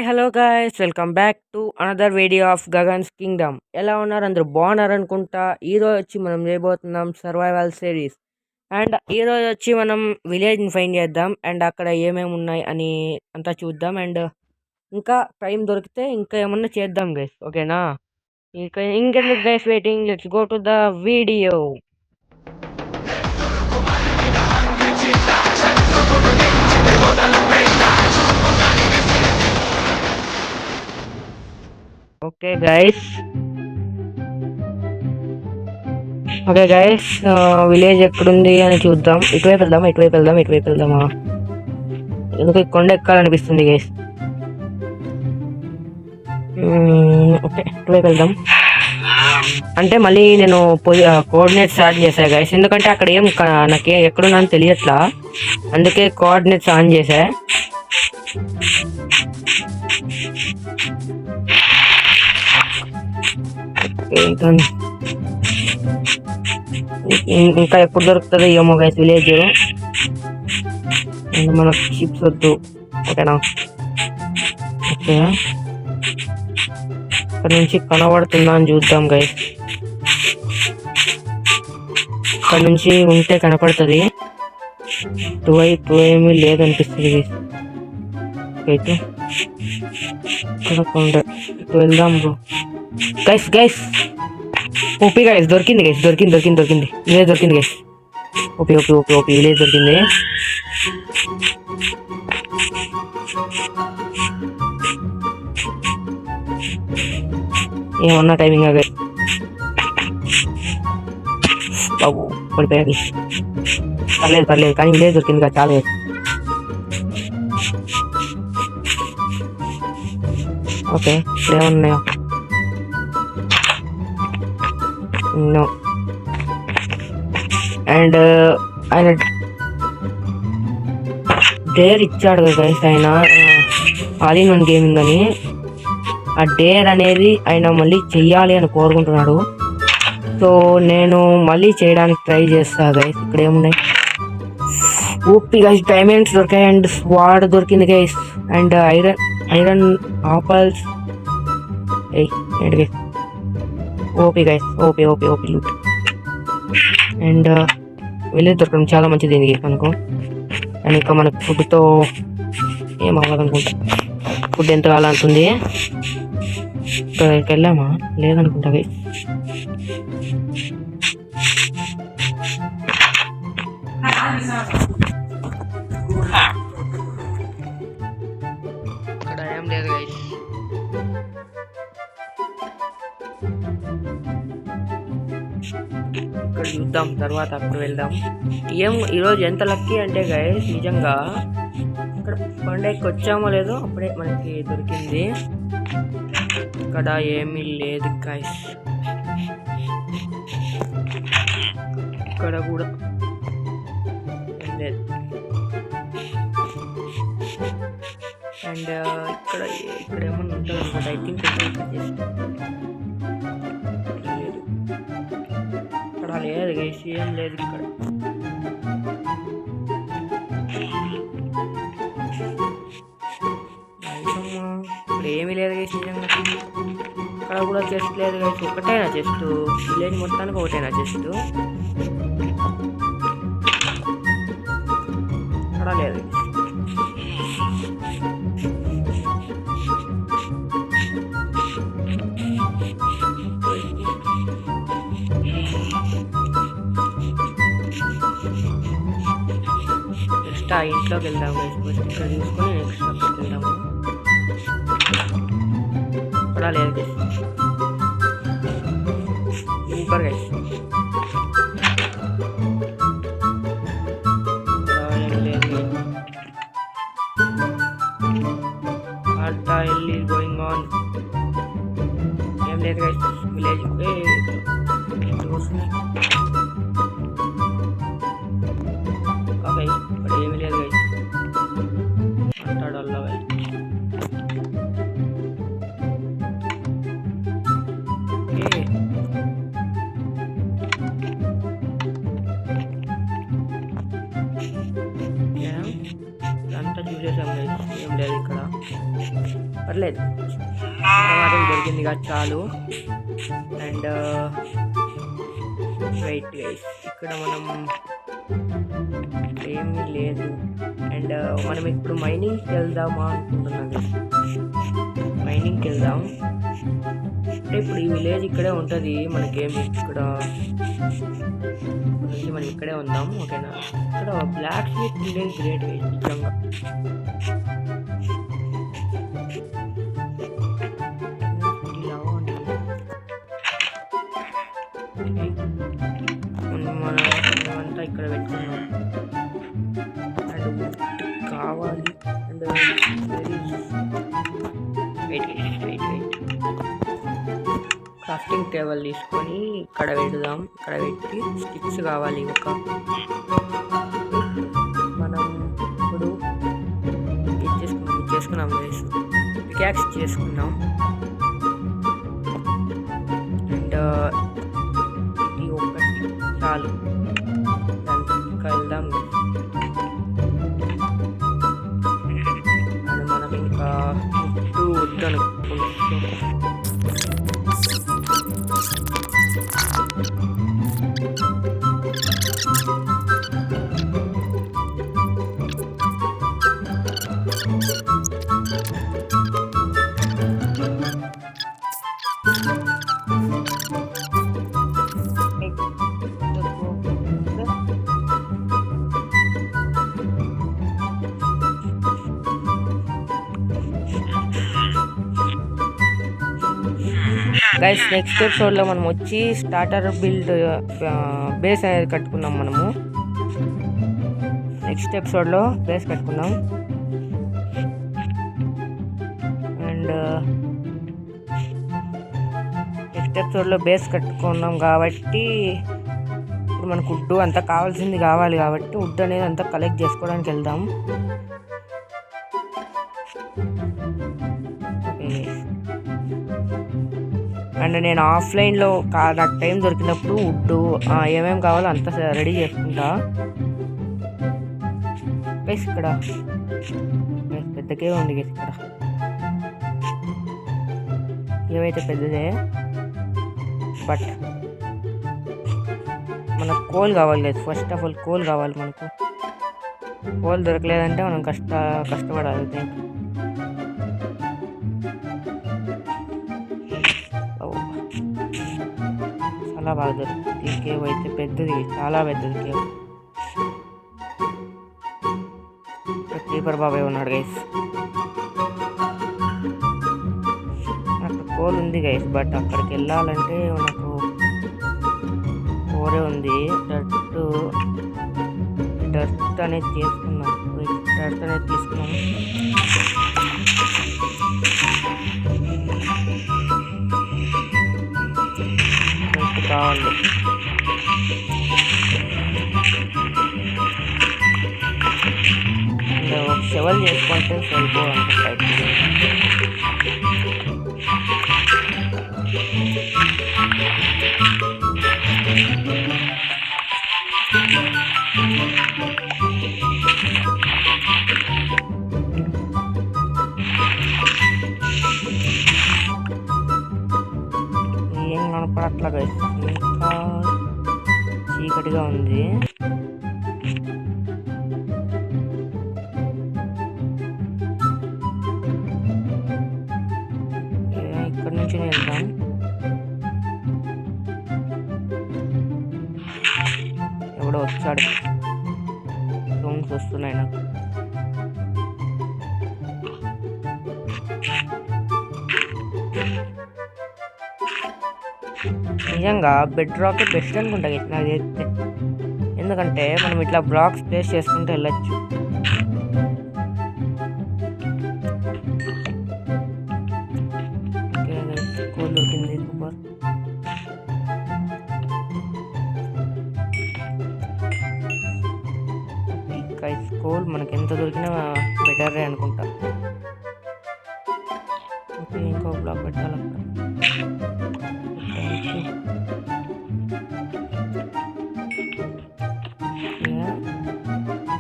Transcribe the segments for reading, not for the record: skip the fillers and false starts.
Hello guys, welcome back to another video of Gagan's kingdom. ఎలా ఉన్నారు? అందరూ బాగున్నారు అనుకుంటా. ఈ రోజు వచ్చి మనం చేయబోతున్నాం సర్వైవల్ సిరీస్. అండ్ ఈ రోజు వచ్చి మనం విలేజ్ని ఫైండ్ చేద్దాం అండ్ అక్కడ ఏమేమి ఉన్నాయి అని అంతా చూద్దాం. అండ్ ఇంకా టైం దొరికితే ఇంకా ఏమన్నా చేద్దాం గైస్, ఓకేనా? ఇంకెందుకు guys waiting, let's go to the video. Okay guys, village ఎక్కడుంది అని చూద్దాం. ఇటువైపు వెళ్దామా? ఎందుకు ఈ కొండ ఎక్కాలనిపిస్తుంది గైస్. ఓకే, ఇటువైపు వెళ్దాం. అంటే మళ్ళీ నేను కోఆర్డినేట్స్ స్టార్ట్ చేశాను గైస్, ఎందుకంటే అక్కడ నాకు ఎక్కడున్నా తెలియట్లా, అందుకే కోఆర్డినేట్స్ ఆన్ చేశా. ఇంకా ఎప్పుడు దొరుకుతుంది ఏమో గైస్ విలేజ్. మనకు షిప్స్ వద్దు, ఓకేనా? ఓకే, ఇక్కడ నుంచి కనబడుతుందా అని చూద్దాం గైస్. ఇక్కడ నుంచి ఉంటే కనపడుతుంది, ఇటువైపు ఏమీ లేదనిపిస్తుంది గైస్. అయితే ఇటు వెళ్దాం బ్రో. గైస్ ఓపీ గైస్, దొరికింది విలేజ్ దొరికింది గైస్. ఓపీ విలేజ్ దొరికింది. ఏమన్నా టైమింగ్ గైస్, బాబు పడిపోయా గైస్. పర్లేదు కానీ విలేజ్ దొరికింది కదా, చాలా. ఓకే, ఏమన్నాయో నో. అండ్ ఆయన డేర్ ఇచ్చాడు కదా గైస్, ఆయన ఆల్ ఇన్ వన్ గేమింగ్ అని. ఆ డేర్ అనేది ఆయన మళ్ళీ చెయ్యాలి అని కోరుకుంటున్నాడు. సో నేను మళ్ళీ చేయడానికి ట్రై చేస్తా గైస్. ఇక్కడ ఏమున్నాయి? ఊపి గైస్, డైమండ్స్ దొరికాయి అండ్ స్వాడ్ దొరికింది గైస్. And iron apples. ఏంటి guys? OP guys, OP loot. And village దొరకడం చాలా మంచిది దీనికి అనుకో. అండ్ ఇంకా మనకు ఫుడ్తో ఏం అవ్వాలనుకుంటా, ఫుడ్ ఎంత కావాలంటుంది. ఇక్కడికి వెళ్ళామా? లేదనుకుంటా గైస్. ఇక్కడ ఏం లేదు గైస్. ఇక్కడ చూద్దాం, తర్వాత అప్పుడు వెళ్దాం. ఈరోజు ఎంత లక్కీ అంటే గైస్, నిజంగా ఇక్కడ కొండకి వచ్చామో లేదో అప్పుడే మనకి దొరికింది. ఇక్కడ ఏమీ లేదు గైస్, ఇక్కడ కూడా ఏం లేదు. అండ్ ఇక్కడ ఏమన్నా ఉంటుంది అనమాట. ఐ థింక్ ఇక్కడ లేదు గైస్, ఏం లేదు ఇక్కడ. ఇక్కడ ఏమీ లేదు గైస్ నిజంగా. ఇక్కడ కూడా చెస్ట్ లేదు గైస్, ఒకటేనా చెస్ట్? విలేజ్ మొత్తానికి ఒకటేనా చెస్ట్? ఇక్కడ లేదు. నెక్స్ట్ ఆ ఇంట్లోకి వెళ్దాం గైస్. ఫస్ట్ ఇక్కడ చూసుకొని నెక్స్ట్ అక్కడికి వెళ్దాము. ఇక్కడ లేదు guys. Super guys. Going on. ఏం లేదు గైస్ విలేజ్. ఓకే, ఇక్కడ ఏమీ లేదు గైస్. మాట్లాడాలి గైస్. అంతా చూసేసాం గైస్, ఏం లేదు ఇక్కడ. పర్లేదు, మాత్రం దొరికింది కదా చాలు. అండ్ వెయిట్ గైస్, ఇక్కడ మనం ఏమీ లేదు. అండ్ మనం ఇప్పుడు మైనింగ్కి వెళ్దామా అనుకుంటున్నాను. మైనింగ్కి వెళ్దాం అంటే ఇప్పుడు ఈ విలేజ్ ఇక్కడే ఉంటుంది మనకేమి, ఇక్కడ నుంచి మనం ఇక్కడే ఉందాం. ఓకేనా, ఇక్కడ బ్లాక్ స్మిత్ ఉండేది గ్రేట్ నిజంగా. మనమంతా ఇక్కడ పెట్టుకున్నాం. అండ్ కావాలి. అండ్ వెయిట్ క్రాఫ్టింగ్ టేబుల్ తీసుకొని ఇక్కడ పెడదాం. ఇక్కడ పెట్టి స్టిక్స్ కావాలి. మనం ఇప్పుడు చేసుకున్నాం పికాక్స్ చేసుకున్నాం. అండ్ ఇది ఒకటి చాలు, ఇంకా వెళ్దాం. అండ్ మనం ఇంకా చుట్టూ వద్దనుకుంటున్నాం. గైస్, నెక్స్ట్ ఎపిసోడ్లో మనం వచ్చి స్టార్టర్ బిల్డ్ బేస్ అనేది కట్టుకున్నాం. మనము నెక్స్ట్ ఎపిసోడ్లో బేస్ కట్టుకున్నాం. అండ్ నెక్స్ట్ ఎపిసోడ్లో బేస్ కట్టుకున్నాం కాబట్టి ఇప్పుడు మనకు వుడ్ అంతా కావాల్సింది కావాలి కాబట్టి వుడ్ అనేది అంతా కలెక్ట్ చేసుకోవడానికి వెళ్దాం. అండ్ నేను ఆఫ్లైన్లో నాకు టైం దొరికినప్పుడు వుడ్ ఏమేమి కావాలో అంతా రెడీ చేసుకుంటా. గైస్ ఇక్కడ పెద్ద కేవ్ ఉంది. గైస్ ఇక్కడ ఏవైతే పెద్దదే, బట్ మనకు కోల్ కావాలి. లేదు, ఫస్ట్ ఆఫ్ ఆల్ కోల్ కావాలి. మనకు కోల్ దొరకలేదంటే మనం కష్టపడాలి. చాలా బాగా దొరుకుతుంది. ఈ కేవ్ అయితే పెద్దది, చాలా పెద్దది కేవ్. క్రీపర్ బాబాయ్ ఉన్నాడు గైస్. అక్కడ కోల్ ఉంది గైస్, బట్ అక్కడికి వెళ్ళాలంటే మనకు కోరే ఉంది. డర్ట్ అనేది చేసుకున్నాం. డర్ట్ అనేది తీసుకున్నాం. కావాలి షవల్ చేసుకుంటే సరిపోవాలి. ఏం కనపడట్లా, ఇంకా చీకటిగా ఉంది. ఇక్కడ నుంచి వెళ్దాం. ఎవడో వచ్చాడు, రూమ్స్ వస్తున్నాయి నాకు. నిజంగా బెడ్ రాక్ బెస్ట్ అనుకుంటా నాకు చేస్తే, ఎందుకంటే మనం ఇట్లా బ్లాక్స్ ప్లేస్ చేసుకుంటూ వెళ్ళచ్చు. స్కూల్ దొరికింది, సూపర్. ఇంకా స్కూల్ మనకి ఎంత దొరికినా బెటరే అనుకుంటా. ఓకే, ఇంకో బ్లాక్ పెట్టాలి అక్కడ.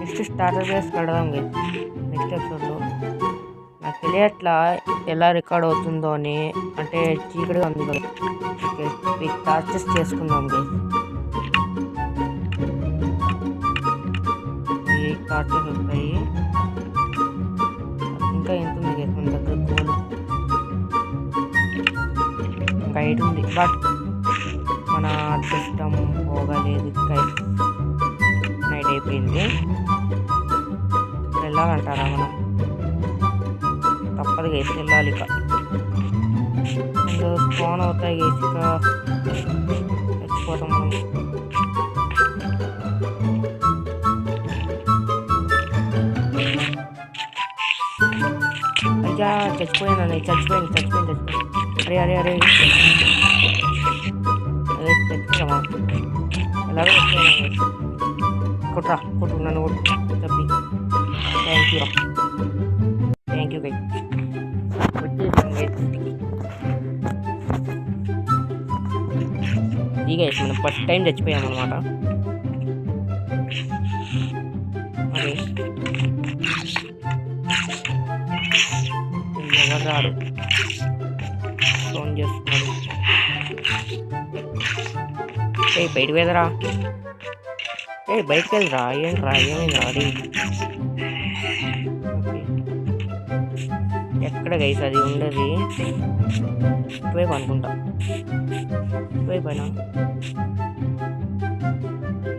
నెక్స్ట్ స్టార్టర్ బేస్ కడదాం. నెక్స్ట్ ఎపిసోడ్లో నాకు తెలియట్లా ఎలా రికార్డ్ అవుతుందో అని, అంటే చీకటిగా ఉంది కదా. ఓకే, ఈ టార్చెస్ చేసుకుందాం గైస్. ఈ టార్చెస్ వస్తాయి. ఇంకా ఎంత ఉంది గైస్ మన దగ్గర గోల్? ఇంకా 8 ఉంది, బట్ మన అదృష్టం పోగలేదు గైస్. నైట్ అయిపోయింది. వెళ్ళాలంటారా మనం? తప్పదు గైస్, వెళ్ళాలి. ఇక స్పాన్ అవుతాయి గైస్, ఇక చచ్చిపోతాం మనం. అయ్యా చచ్చిపోయాను, చచ్చిపోయింది. అరే చచ్చిపోయామా? ఎలాగో చచ్చిపోయాను. కొట్టు నన్ను కొట్టు తప్పి. Thank you guys. వచ్చేసాను గైస్. ఇది గైస్ మనం ఫస్ట్ టైం చచ్చిపోయాం అనమాట. అదే ఎవరు రాడు, ఫోన్ చేస్తున్నాడు. బయటకు వెళ్ళరా, బయటకు వెళ్ళరా. ఏంట్రా, ఏమైందా? అది ఎక్కడ గైస్ అది ఉండదు? ఇటువైపు అనుకుంటా. ఇటువైపైనా?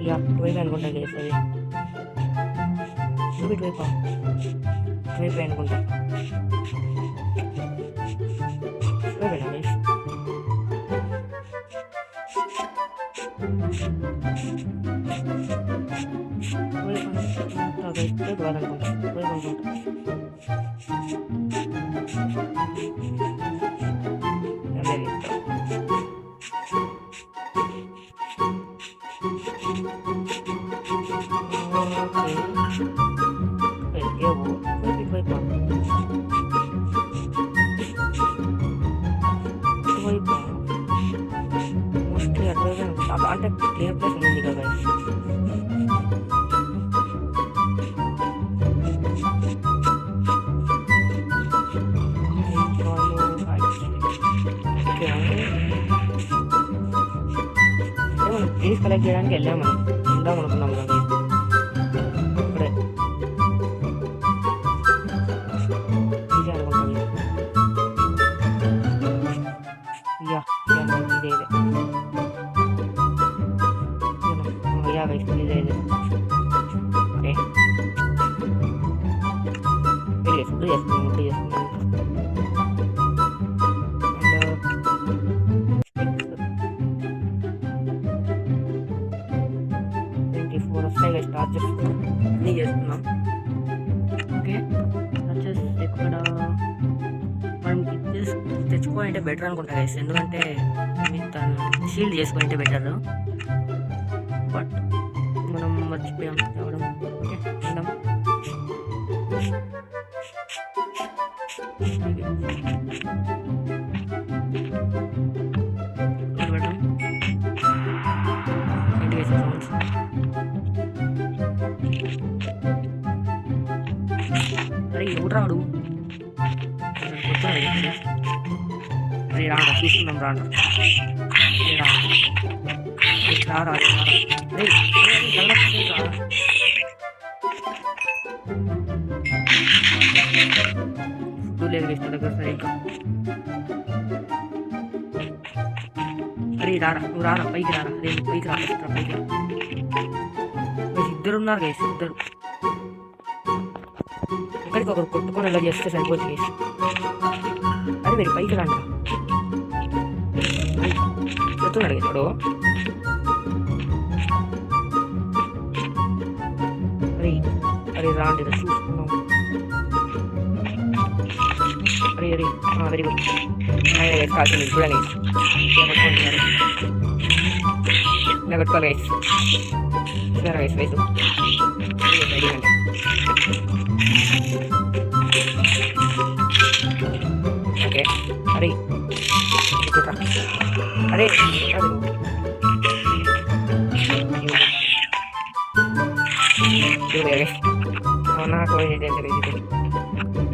ఇటువైపు అనుకుంటా గైస్. అది ఇటువైపు అనుకుంటా. ఇటువైపైనా గైస్? మోస్ట్లీ అటువైపు అనుకుంటా. అంటే క్లియర్ ప్లేస్ ఉంది కదా. మనం ట్రీస్ కలెక్ట్ చేయడానికి వెళ్దాం అనుకున్నాం కదా. ఇప్పుడే ఇదే అనుకుంటాం. ఇదే ఓకే. ఇప్పుడు చేసుకున్నాం. స్టార్ట్ అన్నీ చేస్తున్నాం. ఓకే, వచ్చేసి ఇక్కడ మనం తెచ్చుకోవాలంటే బెటర్ అనుకుంటా గైస్. ఎందుకంటే తను షీల్డ్ చేసుకుంటే బెటర్, బట్ మనం మర్చిపోయాం తేవడం. ఓకే, వెళ్దాం. అరే ఎవడు రాడు? అరే రాడా, చూస్తున్నాం. రాడా ఫుడ్ లేదు గైస్ దగ్గర సరిగ్గా. అరే రారా, నువ్వు రారా, పైకి రారా. అదే పైకి రా, పైకి రా. ఇద్దరు ఉన్నారు గైస్, ఇద్దరు. ఎక్కడికి ఒకరు కొట్టుకొని ఎలా చేస్తే సరిపోతుంది గైస్. అరే మీరు పైకి రాండి. చెప్తున్నాడు ఇప్పుడు. అరే రాండి, చూసుకున్నాం. అరే వెరీ గుడ్. కాల్సింది చూడండి, ఇలా కొట్టుకోవాలి గైస్. చూడాలి గైస్ వయసు రెడీ అండి. ఓకే, అరే అరే నాకు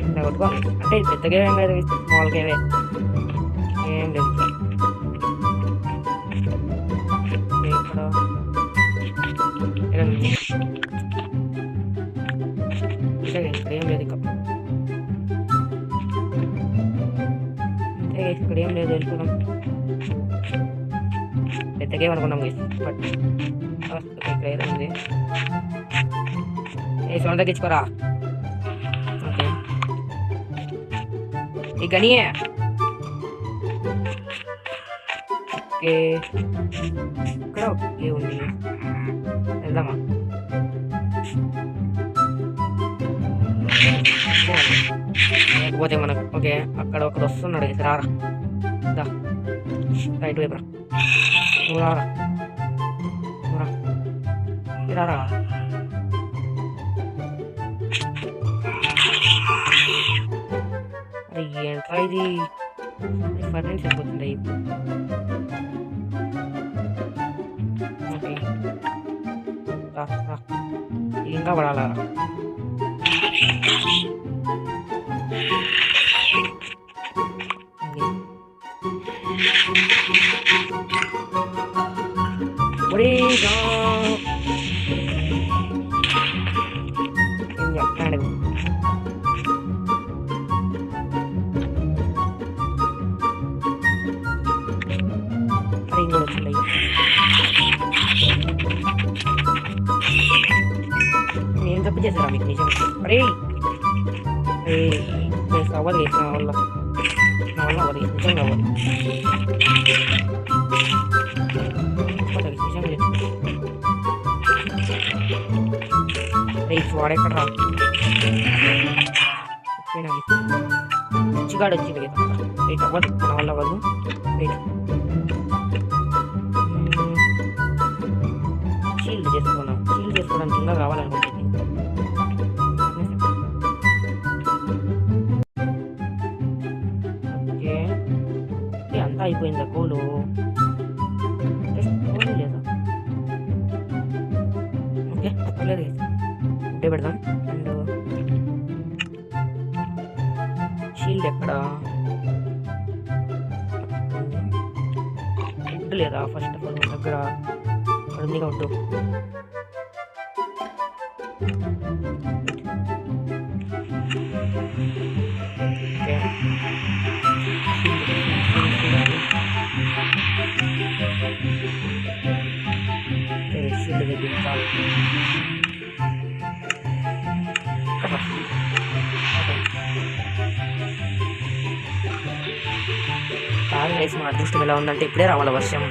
ఇలా కొట్టుకోవాలి. కట్టుకోవాలి. అంటే ఇది పెద్ద గేమ్ ఏం లేదు, స్మాల్ గేమే, ఏం లేదు. ఇక్కడ ఇక్కడ ఏం లేదు, ఇక్కడ ఏం లేదు. వెళ్ళిపోదాం. పెద్ద గేమ్ అనుకున్నాం బట్ ఇక్కడ ఏదో ఉంది. ఏ సౌండ్ తగ్గించుకోరా. ఓకే ఈ గనియే. ఓకే ఇక్కడ ఓకే ఉంది, వెళ్దామా? లేకపోతే మనకు ఓకే అక్కడ ఒకడు వస్తున్నాడు. రారా రైట్ వైపు రారా, రారా. అరే ఏంట్రా ఇది, ఫర్నిచర్ అయిపోతుంది. ఓకే ఇంకా పడాలా? నేను తప్పు చేశారా మీకు నిజం? అరే అవ్వదు, నా వల్ల అవ్వదు, నిజంగా అవ్వదు. రైట్ వాడెక్కడ రా, మంచిగాడు వచ్చింది కదా. రైట్ అవ్వదు, నా వల్ల అవ్వదు. రైట్ షీల్డ్ చేసుకోవడానికి ఇంకా కావాలనుకుంటుంది. ఓకే అంతా అయిపోయిందా? కోలు లేదా? ఓకే లేదు, ఉంటే పెడదాం. అండ్ షీల్డ్ ఎక్కడ? ఫుడ్ లేదా? ఫస్ట్ ఆఫ్ ఆల్ దగ్గర ఉంది కాబట్టి వేసి మా అదృష్టం ఎలా ఉందంటే ఇప్పుడే రావాలి వర్షం.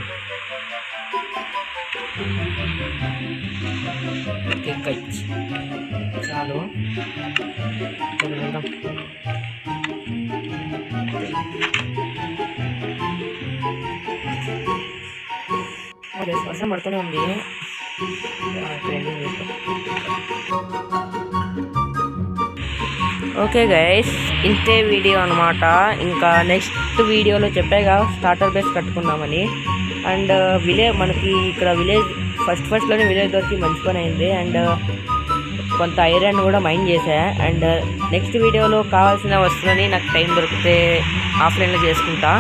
చాలు వెళ్దాం. వర్షం పడుతూనే ఉంది. ఓకే గైస్, ఇంతే వీడియో అనమాట. ఇంకా నెక్స్ట్ వీడియోలో చెప్పాగా స్టార్టర్ బేస్ కట్టుకుందామని. అండ్ మనకి ఇక్కడ విలేజ్ ఫస్ట్లోనే విలేజ్ దొరికి మంచి పని అయింది. అండ్ కొంత ఐరన్ కూడా మైన్ చేశా. అండ్ నెక్స్ట్ వీడియోలో కావాల్సిన వస్తువులని నాకు టైం దొరికితే ఆఫ్లైన్లో చేసుకుంటా.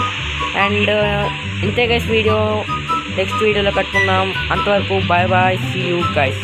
అండ్ ఇంతే గైస్ వీడియో, నెక్స్ట్ వీడియోలో కట్టుకుందాం. అంతవరకు bye bye, see you guys.